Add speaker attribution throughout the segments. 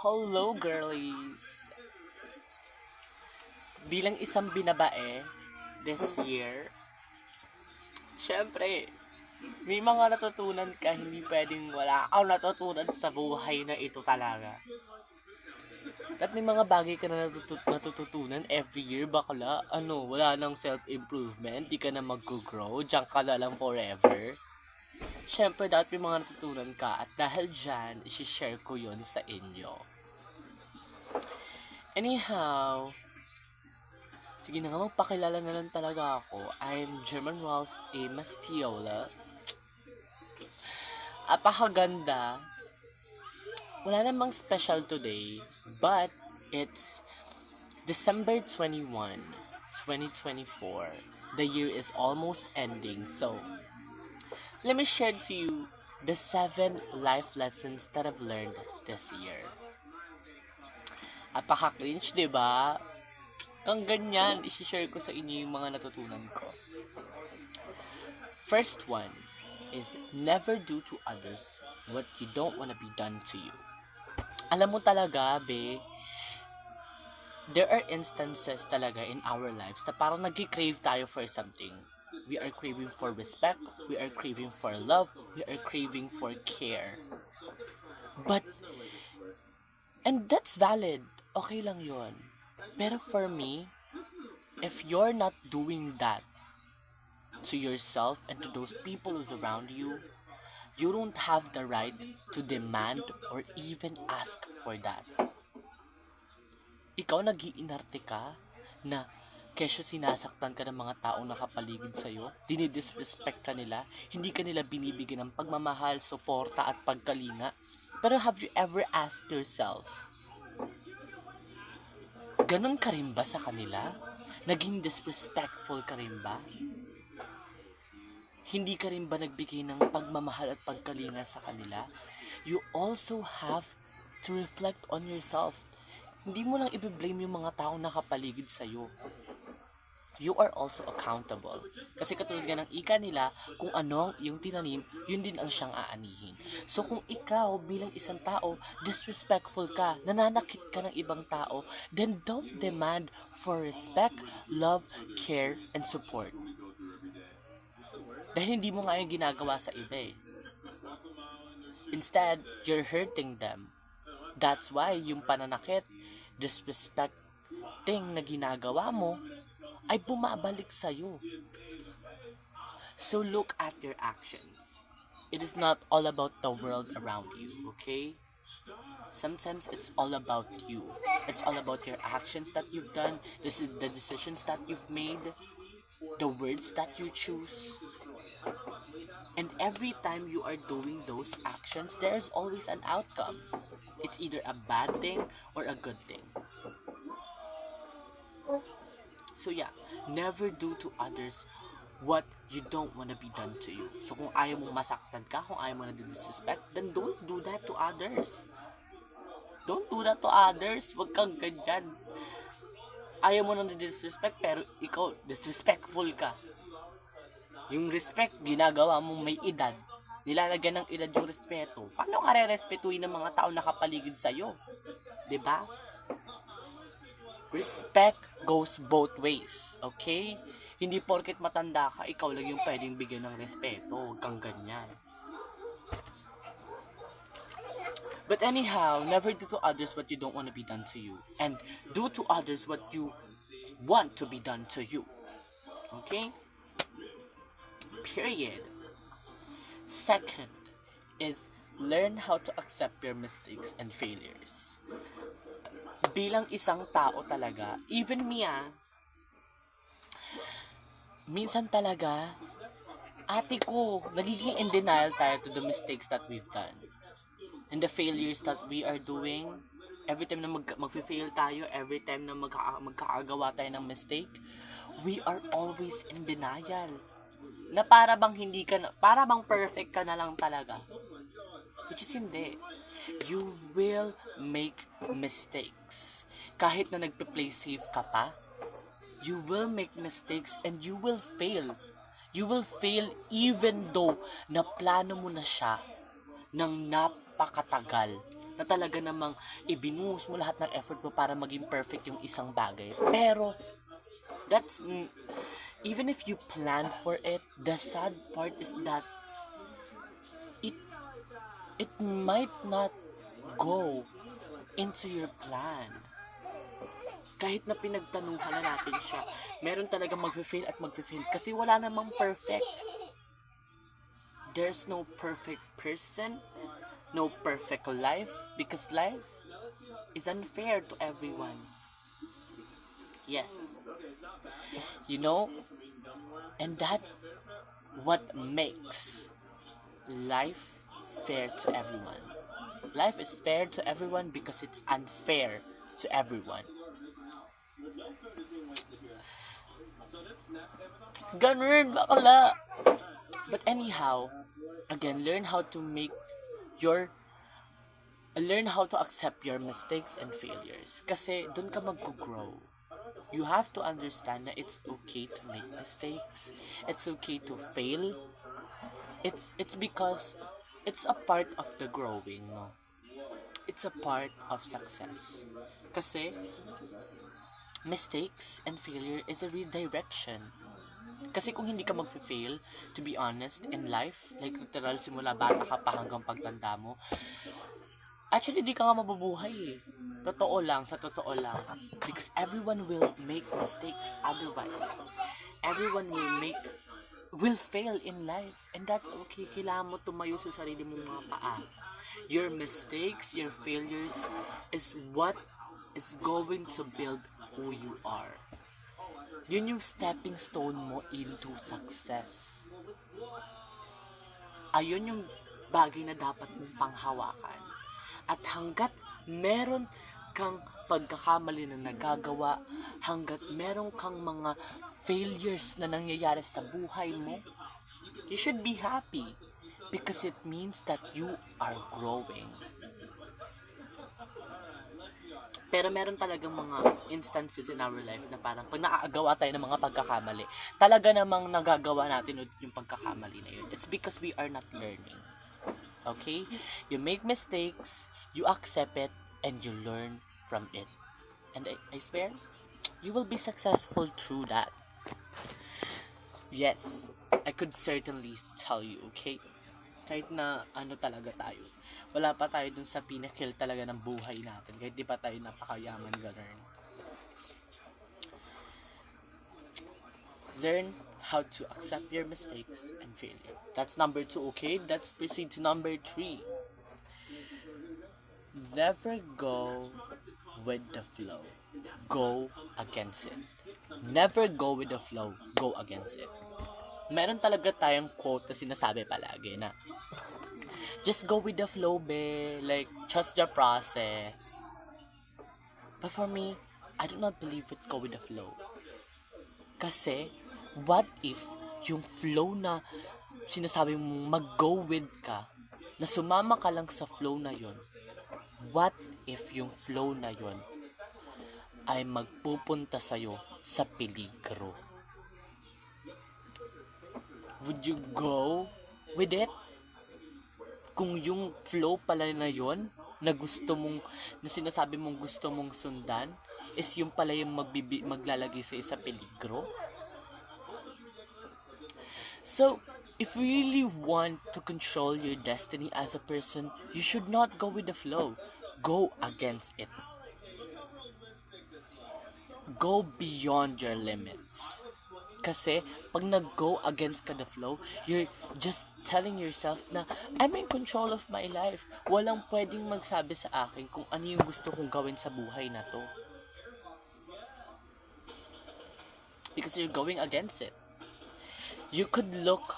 Speaker 1: Hello, girlies! Bilang isang binabae, this year, syempre, may mga natutunan ka, hindi pwedeng wala kang natutunan sa buhay na ito talaga. At may mga bagay ka na natututunan every year, bakla, wala nang self-improvement, di ka na mag-grow, diyan ka na lang forever. Syempre, dapat may mga natutunan ka at dahil dyan, isi-share ko yon sa inyo. Anyhow, sige na nga, magpakilala na lang talaga ako. I'm German Ralph A. Mastiola. Apakaganda. Wala namang special today, but it's December 21, 2024. The year is almost ending, so let me share to you the 7 life lessons that I've learned this year. Apaka-cringe, diba? Kang ganyan, isi-share ko sa inyo yung mga natutunan ko. First one is never do to others what you don't want to be done to you. Alam mo talaga, be, there are instances talaga in our lives na parang nag-crave tayo for something. We are craving for respect, we are craving for love, we are craving for care. But, and that's valid. Okay lang yon. Pero for me, if you're not doing that to yourself and to those people who's around you, you don't have the right to demand or even ask for that. Ikaw nag-iinarte ka na kesyo sinasaktan ka ng mga taong nakapaligid sa'yo, dinidisrespect ka nila, hindi ka nila binibigyan ng pagmamahal, suporta at pagkalinga. Pero have you ever asked yourself, ganun ka rin ba sa kanila? Naging disrespectful ka rin ba? Hindi ka rin ba nagbigay ng pagmamahal at pagkalinga sa kanila? You also have to reflect on yourself. Hindi mo lang i-blame yung mga taong nakapaligid sa'yo. You are also accountable. Kasi katulad nga ng ika nila, kung ano ang iyong tinanim, yun din ang siyang aanihin. So kung ikaw bilang isang tao, disrespectful ka, nananakit ka ng ibang tao, then don't demand for respect, love, care, and support. Dahil hindi mo nga yung ginagawa sa iba eh. Instead, you're hurting them. That's why yung pananakit, disrespecting na ginagawa mo, ay bumabalik sa'yo. So look at your actions. It is not all about the world around you, okay? Sometimes it's all about you. It's all about your actions that you've done, this is the decisions that you've made, the words that you choose. And every time you are doing those actions, there's always an outcome. It's either a bad thing or a good thing. So yeah, never do to others what you don't want to be done to you. So kung ayaw mong masaktan ka, kung ayaw mo na disrespect, then don't do that to others. Don't do that to others. Wag kang ganyan. Ayaw mo na disrespect, pero ikaw, disrespectful ka. Yung respect, ginagawa mong may edad. Nilalagyan ng edad yung respeto. Paano ka re-respetuin ng mga tao nakapaligid sa'yo? Diba? Respect goes both ways, okay? Hindi porket matanda ka, ikaw lang yung pwedeng bigyan ng respeto. Huwag kang ganyan. But anyhow, never do to others what you don't want to be done to you. And do to others what you want to be done to you. Okay? Period. Second is learn how to accept your mistakes and failures. Bilang isang tao talaga, even me minsan talaga, ate ko, nagiging in denial tayo to the mistakes that we've done. And the failures that we are doing, every time na mag-fail tayo, every time na magkakagawa tayo ng mistake, we are always in denial. Na para bang para bang perfect ka na lang talaga. Which is hindi. You will make mistakes. Kahit na nagpe-play safe ka pa, you will make mistakes and you will fail. You will fail even though na plano mo na siya ng napakatagal. na talaga namang ibinuhos mo lahat ng effort mo para maging perfect yung isang bagay. Pero, even if you planned for it, the sad part is that it it might not go into your plan. Kahit na pinagplanuhan na natin siya, meron talagang magfe-fail at magfe-fail kasi wala namang perfect. There's no perfect person, no perfect life, because life is unfair to everyone. Yes. You know, and that what makes life fair to everyone. Life is fair to everyone because it's unfair to everyone. Ganun, bakla. But anyhow, again, your learn how to accept your mistakes and failures. Kasi dun ka mag-grow. You have to understand that it's okay to make mistakes. It's okay to fail. It's because it's a part of the growing, no? It's a part of success. Kasi mistakes and failure is a redirection. Kasi kung hindi ka mag-fail, to be honest, in life, like literal simula bata ka pa hanggang pagtanda mo, actually di ka nga mabubuhay eh. Totoo lang, sa totoo lang. Because everyone will make mistakes otherwise. Everyone will fail in life. And that's okay. Kailangan mo tumayo sa sarili mong mga paa. Your mistakes, your failures is what is going to build who you are. Yun yung stepping stone mo into success. Ayun yung bagay na dapat mong panghawakan. At hanggat meron kang pagkakamali na nagagawa, hanggat meron kang mga failures na nangyayari sa buhay mo, you should be happy because it means that you are growing. Pero meron talagang mga instances in our life na parang pag nakagawa tayo ng mga pagkakamali, talaga namang nagagawa natin ulit yung pagkakamali na yun. It's because we are not learning. Okay? You make mistakes, you accept it, and you learn from it. And I swear, you will be successful through that. Yes, I could certainly tell you, okay? Kahit na ano talaga tayo. Wala pa tayo dun sa pinnacle talaga ng buhay natin. Kahit di pa tayo napakayaman, ganun. Learn how to accept your mistakes and failure. That's number 2, okay? Let's proceed to number 3. Never go with the flow. Go against it. Never go with the flow. Go against it. Meron talaga tayong quote na sinasabi palagi na just go with the flow, be. Like, trust the process. But for me, I do not believe with go with the flow. Kasi, what if yung flow na sinasabi mong mag-go with ka, na sumama ka lang sa flow na yon, what if yung flow na yon ay magpupunta sa'yo sa peligro? Would you go with it? Kung yung flow pala na yon na gusto mong, na sinasabi mong gusto mong sundan, is yung pala yung maglalagay sa peligro? So, if you really want to control your destiny as a person, you should not go with the flow. Go against it. Go beyond your limits. Kasi, pag nag-go against ka the flow, you're just telling yourself na, I'm in control of my life. Walang pwedeng magsabi sa akin kung ano yung gusto kong gawin sa buhay na to. Because you're going against it. You could look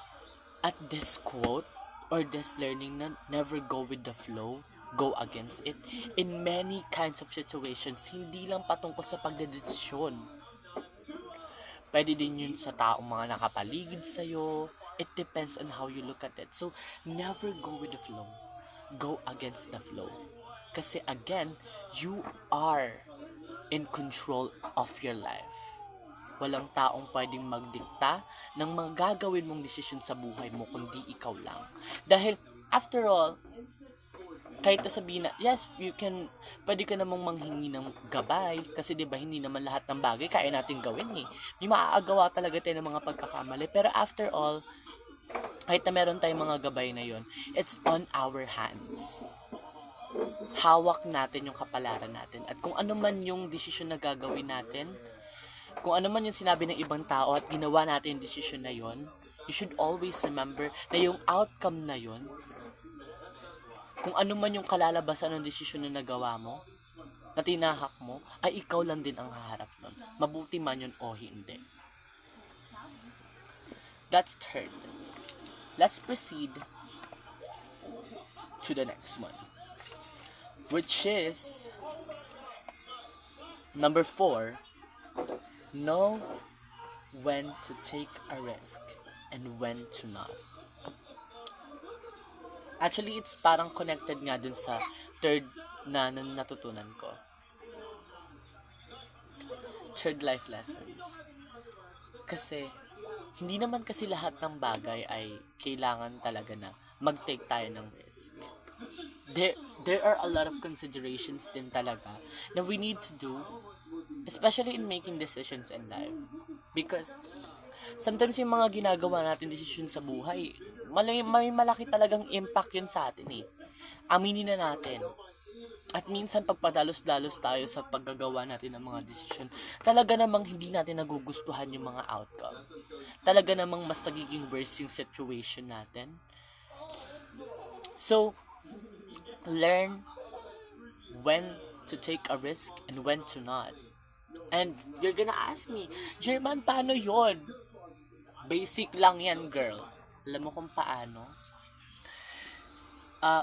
Speaker 1: at this quote or this learning na never go with the flow, go against it, in many kinds of situations. Hindi lang patungkol sa pagdedesisyon. Pwede din yun sa taong mga nakapaligid sa'yo. It depends on how you look at it. So, never go with the flow. Go against the flow. Kasi again, you are in control of your life. Walang taong pwedeng magdikta ng mga gagawin mong desisyon sa buhay mo kundi ikaw lang. Dahil, after all, kahit na sabihin na, yes, pwede ka namang manghingi ng gabay, kasi 'di ba hindi naman lahat ng bagay kaya natin gawin eh. May maaagawa talaga tayo ng mga pagkakamali, pero after all, kahit na meron tayong mga gabay na yon, it's on our hands. Hawak natin yung kapalaran natin, at kung ano man yung desisyon na gagawin natin, kung ano man yung sinabi ng ibang tao at ginawa natin yung desisyon na yon, you should always remember na yung outcome na yon, kung ano man yung kalalabasan ng desisyon na nagawa mo, na tinahak mo, ay ikaw lang din ang haharap nun. Mabuti man yun o hindi. That's third. Let's proceed to the next one, which is number 4. Know when to take a risk and when to not. Actually, it's parang connected nga dun sa third na natutunan ko. Third life lessons. Kasi, hindi naman kasi lahat ng bagay ay kailangan talaga na mag-take tayo ng risk. There are a lot of considerations din talaga na we need to do, especially in making decisions in life. Because, sometimes yung mga ginagawa natin desisyon sa buhay, may malaki talagang impact yun sa atin eh. Aminin na natin. At minsan pagpadalos-dalos tayo sa paggagawa natin ng mga desisyon, talaga namang hindi natin nagugustuhan yung mga outcome. Talaga namang mas nagiging worse yung situation natin. So, learn when to take a risk and when to not. And you're gonna ask me, German, paano yon? Basic lang yan, girl. Alam mo kung paano?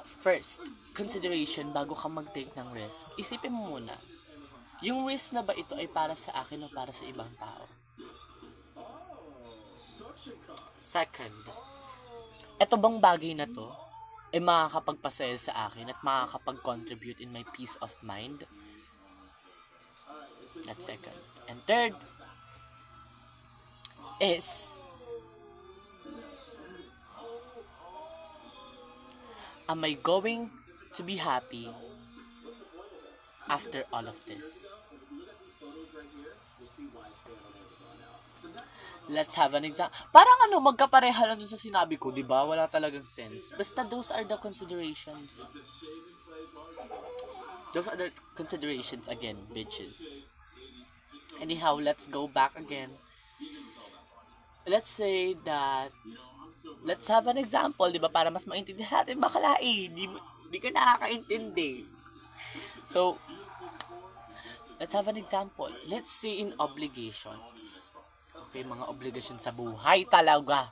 Speaker 1: First, consideration bago ka mag-take ng risk. Isipin mo muna, yung risk na ba ito ay para sa akin o para sa ibang tao? Second, eto bang bagay na to ay makakapagpasaya sa akin at makakapag-contribute in my peace of mind? That's second. And third is, am I going to be happy after all of this? Let's have an example. Parang magkapareha lang dun sa sinabi ko, di ba? Wala talagang sense. Basta those are the considerations. Those are the considerations again, bitches. Anyhow, let's go back again. Let's say that, let's have an example, di ba? Para mas maintindihan natin, bakalain. Di ka nakakaintindi. So, let's have an example. Let's say in obligations. Okay, mga obligasyon sa buhay talaga.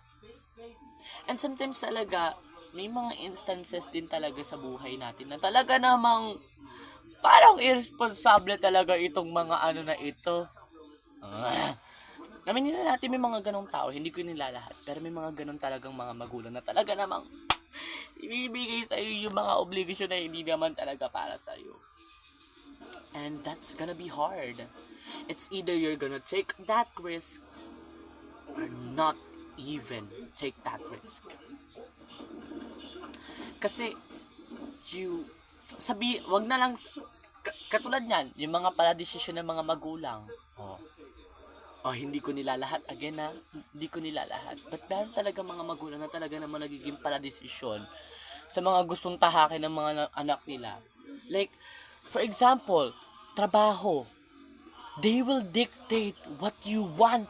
Speaker 1: And sometimes talaga, may mga instances din talaga sa buhay natin na talaga namang parang irresponsible talaga itong mga na ito. Aminin na natin may mga ganong tao, hindi ko nilalahat, pero may mga ganon talagang mga magulang na talaga namang ibibigay sa'yo yung mga obligasyon na hindi naman talaga para sa'yo. And that's gonna be hard. It's either you're gonna take that risk or not even take that risk. Kasi, wag na lang, katulad niyan, yung mga pala-desisyon ng mga magulang. Hindi ko nilalahat. Again hindi ko nilalahat. But meron talaga mga magulang na talaga naman nagiging pala-desisyon sa mga gustong tahakin ng mga anak nila. Like, for example, trabaho. They will dictate what you want.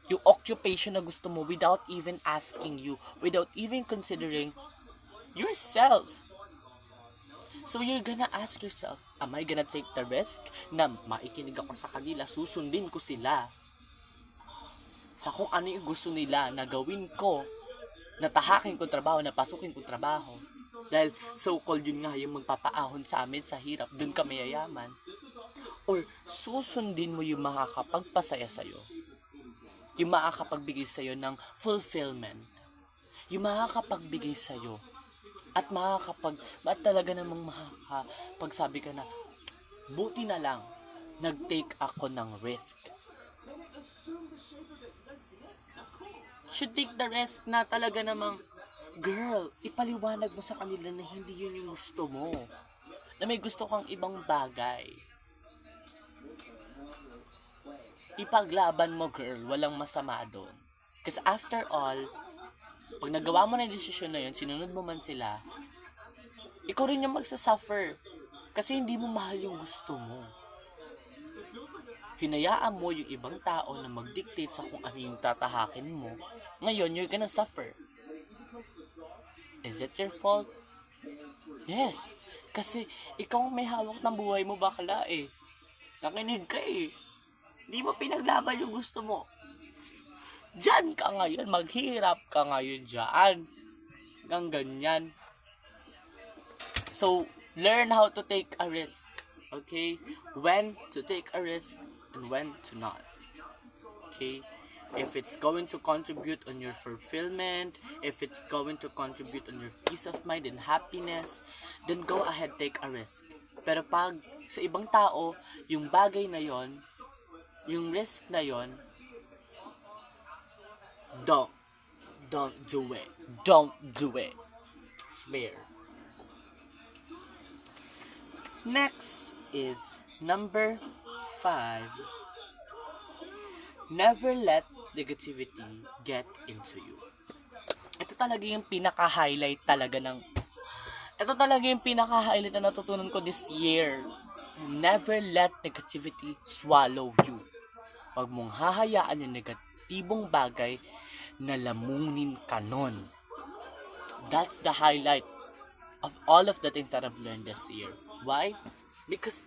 Speaker 1: Yung occupation na gusto mo without even asking you, without even considering yourself. So you're gonna ask yourself, am I gonna take the risk na maikinig ako sa kanila, susundin ko sila sa kung ano yung gusto nila na gawin ko, na tahakin ko trabaho, na pasukin ko trabaho. Dahil so-called yun nga yung magpapaahon sa amin sa hirap, dun ka mayayaman. Or susundin mo yung makakapagpasaya sa'yo, yung makakapagbigay sa'yo ng fulfillment, yung makakapagbigay sa'yo at at talaga namang makakapagsabi ka na, buti na lang nag-take ako ng risk. Should take the risk na talaga namang Girl, ipaliwanag mo sa kanila na hindi yun yung gusto mo. Na may gusto kang ibang bagay. Ipaglaban mo, girl. Walang masama doon. Kasi after all, pag nagawa mo na yung desisyon na yun, sinunod mo man sila, ikaw rin yung magsasuffer. Kasi hindi mo mahal yung gusto mo. Hinayaan mo yung ibang tao na mag-dictate sa kung ano yung tatahakin mo. Ngayon, you're gonna suffer. Is it your fault? Yes. Kasi ikaw may hawak ng buhay mo, bakla eh. Nakinig ka eh. Di mo pinaglaban yung gusto mo. Diyan ka ngayon, maghirap ka ngayon dyan. Ng ganyan. So, learn how to take a risk. Okay? When to take a risk and when to not. Okay? If it's going to contribute on your fulfillment, if it's going to contribute on your peace of mind and happiness, then go ahead, take a risk. Pero pag sa ibang tao, yung bagay na yon, yung risk na yon, don't do it. Don't do it. Swear. Next is number 5. Never let negativity get into you. Ito talaga yung pinaka-highlight na natutunan ko this year. Never let negativity swallow you. Huwag mong hahayaan yung negatibong bagay na lamunin ka nun. That's the highlight of all of the things that I've learned this year. Why? Because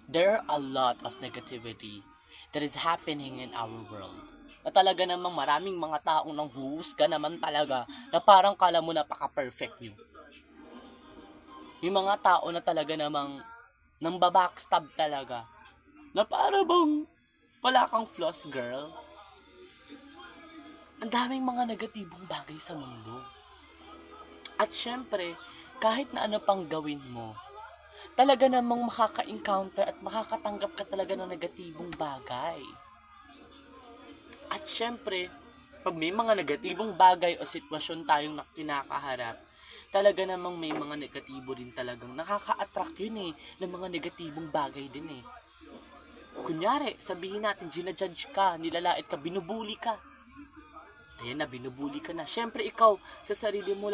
Speaker 1: there are a lot of negativity that is happening in our world. Na talaga namang maraming mga taong nang huhusga naman talaga na parang kala mo napaka-perfect nyo. Yung mga tao na talaga namang nang babackstab talaga. Na para bang wala kang flaws, girl. Ang daming mga negatibong bagay sa mundo. At syempre, kahit na ano pang gawin mo, talaga namang makaka-encounter at makakatanggap ka talaga ng negatibong bagay. At syempre, pag may mga negatibong bagay o sitwasyon tayong kinakaharap, talaga namang may mga negatibo din talagang nakaka-attract yun eh, ng mga negatibong bagay din eh. Kunyari, sabihin natin, ginajudge ka, nilalait ka, binubuli ka. Ayan na, binubuli ka na. Syempre, ikaw, sa sarili mo,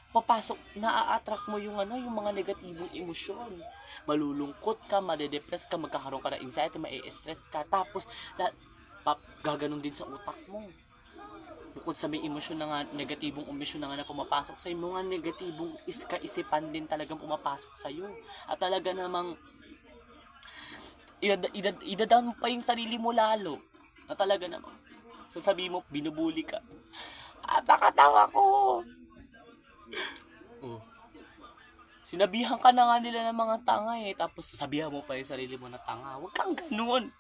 Speaker 1: papasok, na-attract mo yung mga negatibong emosyon. Malulungkot ka, madedepress ka, magkakaroon ka ng anxiety, ma-stress ka, tapos gaganon din sa utak mo. Bukod sa may emosyon na nga, negatibong emosyon na nga na pumapasok sa mga negatibong kaisipan din talagang pumapasok sa iyo. At talaga namang ida-down mo pa yung sarili mo lalo. Na talaga namang sasabihin mo, binubuli ka. Pakatawa ko! Oh. Sinabihan ka na nga nila ng mga tanga eh, tapos sasabihan mo pa yung sarili mo na tanga. Huwag kang ganun.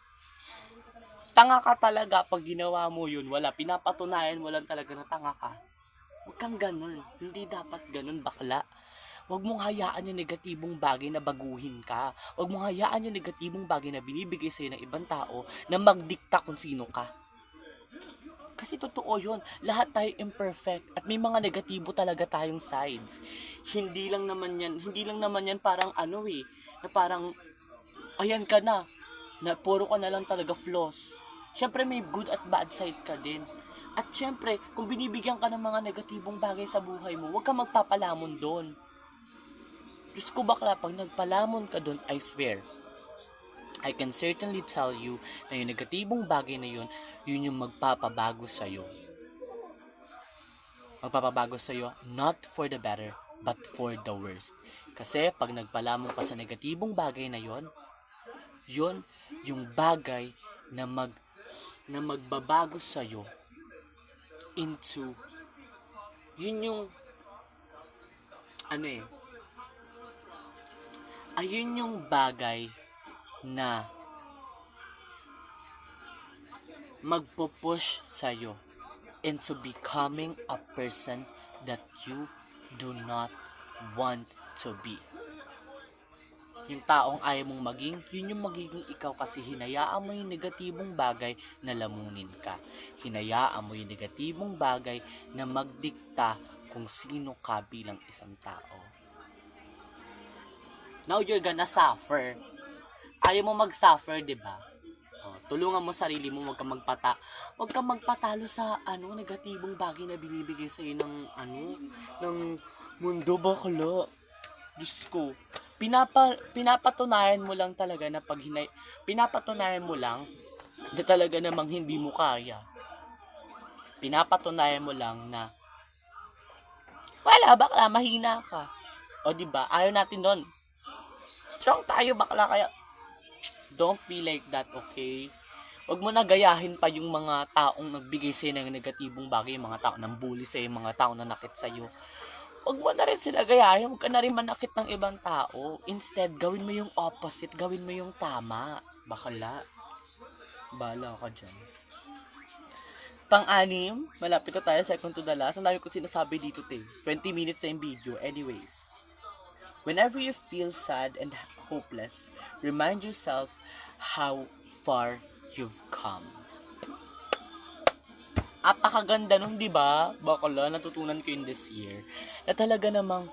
Speaker 1: Tanga ka talaga pag ginawa mo yun. Wala, pinapatunayan mo lang talaga na tanga ka. Huwag kang ganun. Hindi dapat ganun, bakla. Huwag mong hayaan yung negatibong bagay na baguhin ka. Huwag mong hayaan yung negatibong bagay na binibigay sa'yo ng ibang tao na magdikta kung sino ka. Kasi totoo yun, lahat tayo imperfect at may mga negatibo talaga tayong sides. Hindi lang naman yan parang na parang, ayan ka na puro ka na lang talaga flaws. Syempre may good at bad side ka din. At syempre, kung binibigyan ka ng mga negatibong bagay sa buhay mo, huwag kang magpapalamon doon. Diyos ko bakla, pag nagpalamon ka doon, I swear, I can certainly tell you na yung negatibong bagay na yun yung magpapabago sa'yo. Magpapabago sa'yo, not for the better, but for the worst. Kasi pag nagpalamon ka sa negatibong bagay na yun yung bagay na magbabago sa'yo into, yun yung, ayun yung bagay na magpupush sa'yo into becoming a person that you do not want to be. Yung taong ayaw mong maging, yun yung magiging ikaw kasi hinayaan mo yung negatibong bagay na lamunin ka. Hinayaan mo yung negatibong bagay na magdikta kung sino ka bilang isang tao. Now you're gonna suffer. Ayaw mo mag-suffer, di ba? Tulungan mo sarili mo, wag kang magpatalo sa negatibong bagay na binibigay sa ng ng mundo bakla. Diyos ko. Pinapatunayan mo lang talaga na pinapatunayan mo lang na talaga namang hindi mo kaya. Pinapatunayan mo lang na wala, bakla, mahina ka. O diba, ayaw natin doon. Strong tayo, bakla, kaya don't be like that, okay? Huwag mo na gayahin pa yung mga taong nagbigay sa'yo ng negatibong bagay, yung mga taong nambully sa'yo, yung mga taong nanakit sa'yo. Huwag mo na rin sila gayahin, huwag ka na rin manakit ng ibang tao. Instead, gawin mo yung opposite, gawin mo yung tama. Bakala. Bala ka dyan. Pang-anim, malapit na tayo, second to the last. Ang dami ko sinasabi dito, 20 minutes na yung video. Anyways. Whenever you feel sad and hopeless, remind yourself how far you've come. Apakaganda nun, di ba? Bakala, natutunan ko in this year. Na talaga namang,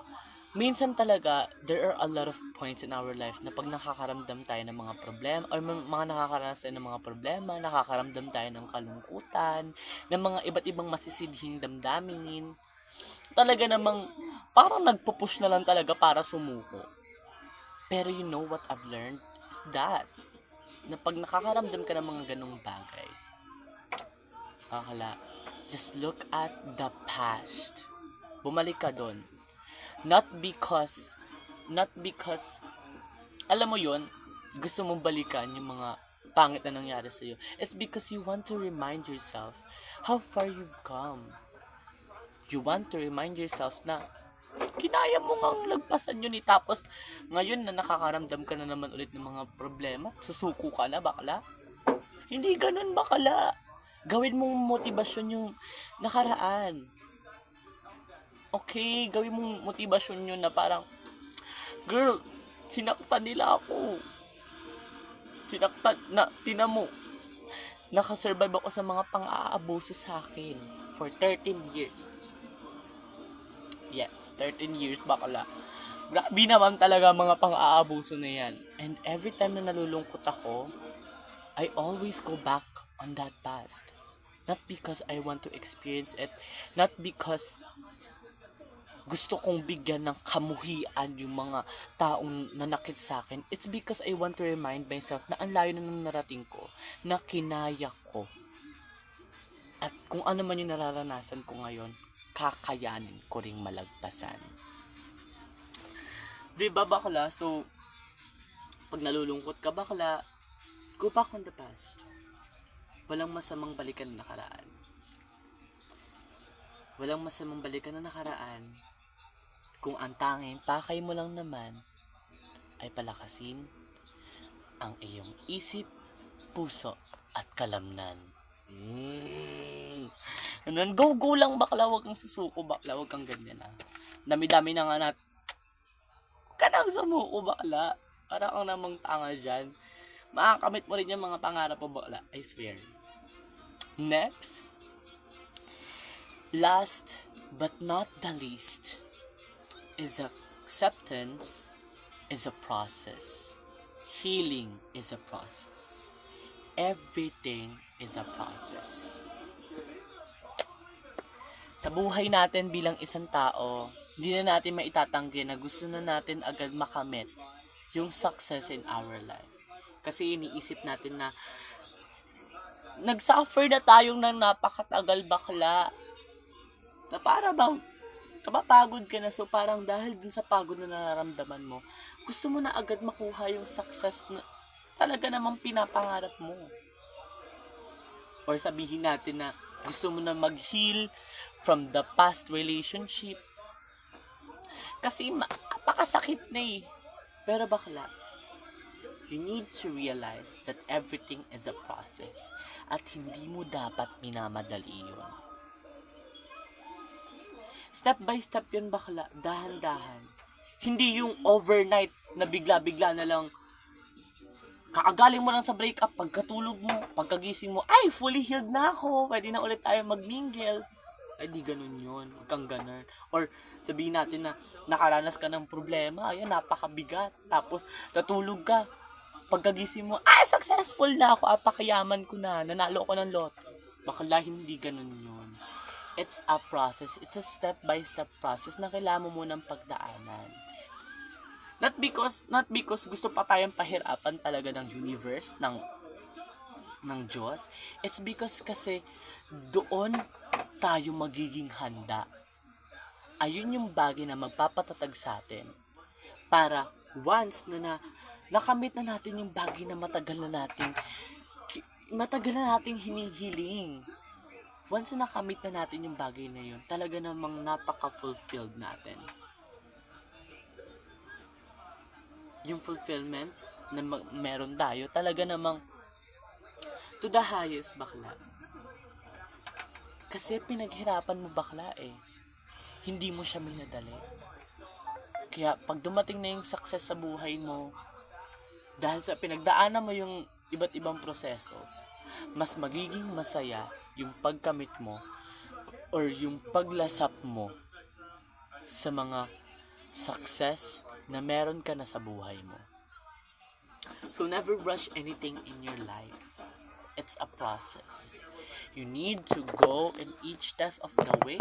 Speaker 1: minsan talaga, there are a lot of points in our life na pag nakakaramdam tayo ng mga problema, or mga nakakaranas tayo ng mga problema, nakakaramdam tayo ng kalungkutan, ng mga iba't ibang masisidhing damdamin, talaga namang, parang nagpupush na lang talaga para sumuko. Pero you know what I've learned? Is that, na pag nakakaramdam ka ng mga ganong bagay, akala, just look at the past. Bumalik ka doon. Not because, alam mo yun, gusto mong balikan yung mga pangit na nangyari sa'yo. It's because you want to remind yourself how far you've come. You want to remind yourself na kinaya mo nga lagpasan yun tapos ngayon na nakakaramdam ka na naman ulit ng mga problema, susuko ka na, bakla? Hindi ganun, bakla. Gawin mong motivasyon yung nakaraan. Okay, gawin mong motivasyon yun na parang, girl, sinaktan nila ako. Tinan mo, nakasurvive ako sa mga pang-aabuso sa akin for 13 years. Yes, 13 years, bakla. Grabe naman talaga mga pang-aabuso na yan. And every time na nalulungkot ako, I always go back on that past. Not because I want to experience it, not because gusto kong bigyan ng kamuhian yung mga taong nanakit sa akin. It's because I want to remind myself na ang layo na nang narating ko, na kinaya ko. At kung ano man yung nararanasan ko ngayon, kakayanin ko ring malagpasan. Diba, bakla? So, pag nalulungkot ka, bakla, go back on the past. Walang masamang balikan na nakaraan. Walang masamang balikan na nakaraan kung ang tanging pakay mo lang naman ay palakasin ang iyong isip, puso, at kalamnan. Go lang, bakla, wag kang susuko, bakla, wag kang ganyan na. Dami-dami na nga ka nang sumuko, bakla. Para kang namang tanga dyan. Makakamit mo rin yung mga pangarap mo, bakla. I swear. Next. Last but not the least is acceptance is a process. Healing is a process. Everything is a process. Sa buhay natin bilang isang tao, hindi na natin maitatanggi na gusto na natin agad makamit yung success in our life. Kasi iniisip natin na nagsuffer na tayong ng napakatagal, bakla. Na para bang napapagod ka na, so parang dahil dun sa pagod na nararamdaman mo, gusto mo na agad makuha yung success na talaga namang pinapangarap mo. Or sabihin natin na gusto mo na mag-heal from the past relationship. Kasi napakasakit na eh. Pero bakla, you need to realize that everything is a process at hindi mo dapat minamadali yun. Step by step yun, bakla, dahan-dahan. Hindi yung overnight na bigla-bigla na lang, kaagaling mo lang sa breakup, pagkatulog mo, pagkagising mo, ay, fully healed na ako, pwede na ulit tayo mag-mingle. Ay, di ganun yun. Huwag kang ganun. Or, sabihin natin na nakaranas ka ng problema, ayan, napakabigat. Tapos, natulog ka. Pagkagising mo, ay, successful na ako, apakayaman ko na, nanalo ko ng loto. Bakla, hindi ganun yun. It's a process. It's a step-by-step process na kailangan mo munang pagdaanan. Not because gusto pa tayong pahirapan talaga ng universe, ng Diyos. It's because kasi doon tayo magiging handa. Ayun yung bagay na magpapatatag sa atin. Para once na nakamit na natin yung bagay na matagal na nating hinihiling. Once na nakamit na natin yung bagay na yun, talaga namang napaka-fulfilled natin. Yung fulfillment na meron tayo, talaga namang to the highest, bakla. Kasi pinaghirapan mo, bakla eh. Hindi mo siya minadali. Kaya pag dumating na yung success sa buhay mo, dahil sa pinagdaanan mo yung iba't ibang proseso, mas magiging masaya yung pagkamit mo or yung paglasap mo sa mga success na meron ka na sa buhay mo. So never rush anything in your life. It's a process. You need to go in each step of the way.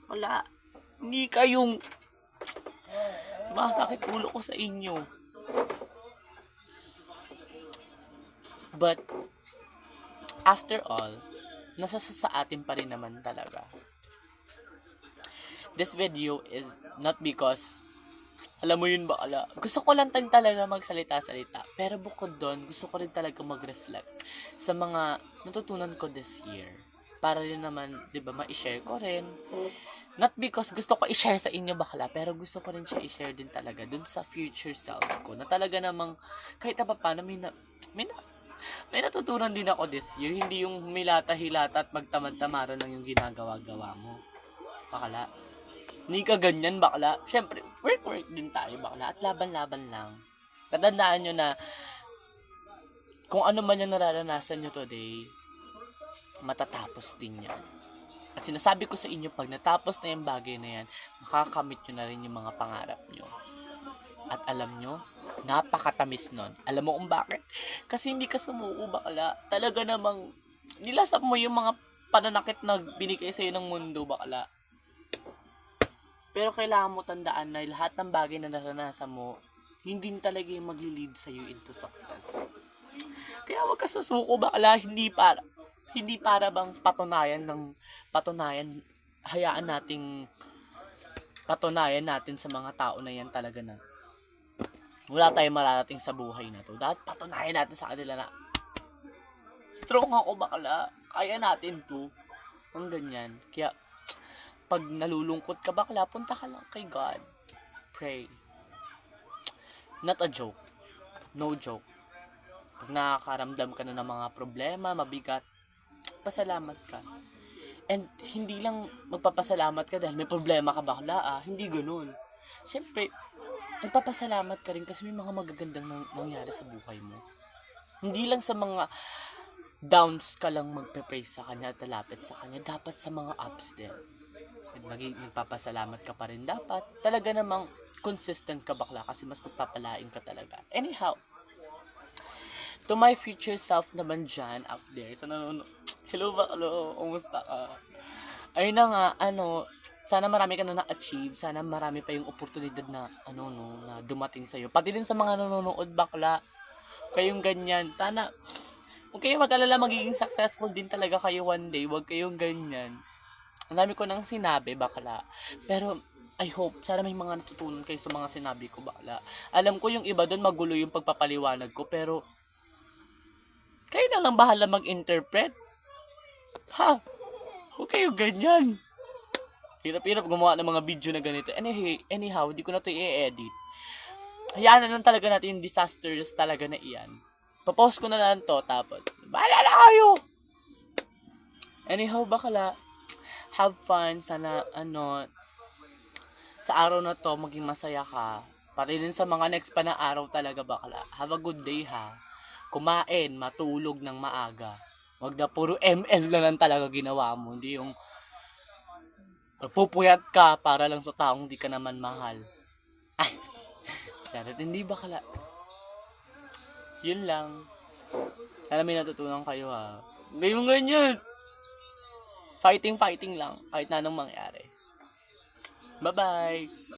Speaker 1: Wala. Hindi kayong sumasakit ulo ko sa inyo. But after all, nasa sa atin pa rin naman talaga. This video is not because, alam mo yun ba, gusto ko lang talaga magsalita-salita. Pero bukod doon, gusto ko rin talaga mag-reflect sa mga natutunan ko this year. Para rin naman, di ba, ma-share ko rin. Not because gusto ko i-share sa inyo, bakla, pero gusto ko rin siya i-share din talaga dun sa future self ko. Na talaga namang, kahit na paano, may natutunan din ako this year. Hindi yung humilata-hilata at magtamad-tamara lang yung ginagawa-gawa mo. Bakla. Hindi ka ganyan, bakla. Siyempre, work din tayo, bakla. At laban-laban lang. Tatandaan nyo na kung ano man yung nararanasan nyo today, matatapos din yan. At sinasabi ko sa inyo, pag natapos na yung bagay na yan, makakamit nyo na rin yung mga pangarap nyo. At alam nyo, napakatamis nun. Alam mo kung bakit? Kasi hindi ka sumuko, bakla. Talaga namang nilasap mo yung mga pananakit na binigay sa'yo ng mundo, bakla. Pero kailangan mo tandaan na lahat ng bagay na naranasan mo, hindi talaga yung magli-lead sa'yo into success. Kaya wag ka susuko, bakla. Hindi para bang hayaan patunayan natin sa mga tao na yan talaga na wala tayong mararating sa buhay na to. Dapat patunayan natin sa kanila na strong ako, bakla. Kaya natin to. Ang ganyan. Kaya pag nalulungkot ka, bakla, punta ka lang kay God. Pray. Not a joke. No joke. Pag nakakaramdam ka na ng mga problema, mabigat, pasalamat ka. And hindi lang magpapasalamat ka dahil may problema ka, bakla, hindi ganun. Siyempre, nagpapasalamat ka rin kasi may mga magagandang nangyari sa buhay mo. Hindi lang sa mga downs ka lang magpe-praise sa Kanya at lalapit sa Kanya. Dapat sa mga ups din. Nagpapasalamat ka pa rin dapat. Talaga namang consistent ka, bakla, kasi mas magpapalain ka talaga. Anyhow, to my future self naman dyan, up there, sa nanonood, hello, baklo, kumusta ka? Ayun na nga, sana marami ka na na-achieve, sana marami pa yung oportunidad na, na dumating sa'yo. Pati din sa mga nanonood, bakla, kayong ganyan, sana, huwag kayong mag-alala, magiging successful din talaga kayo one day, huwag kayong ganyan. Ang dami ko nang sinabi, bakla, pero, I hope, sana may mga natutunan kayo sa mga sinabi ko, bakla. Alam ko yung iba doon magulo yung pagpapaliwanag ko, pero, kayo na lang bahala mag-interpret. Ha? Huwag kayo ganyan. Hirap-hirap gumawa ng mga video na ganito. Anyhow, di ko na ito i-edit. Hayaan na lang talaga natin yung disasters talaga na iyan. Papost ko na lang to, tapos, bahala na kayo! Anyhow, bakla, have fun. Sana, sa araw na to, maging masaya ka. Pati din sa mga next pa na araw talaga bakla. Have a good day ha. Kumain, matulog ng maaga. Wag na puro ML na lang talaga ginawa mo. Hindi yung pupuyat ka para lang sa taong di ka naman mahal. Ay, dapat hindi bakla. Yun lang. Sana may natutunan kayo ha. Hindi mo ganyan. Fighting lang. Kahit na anong mangyari. Bye-bye.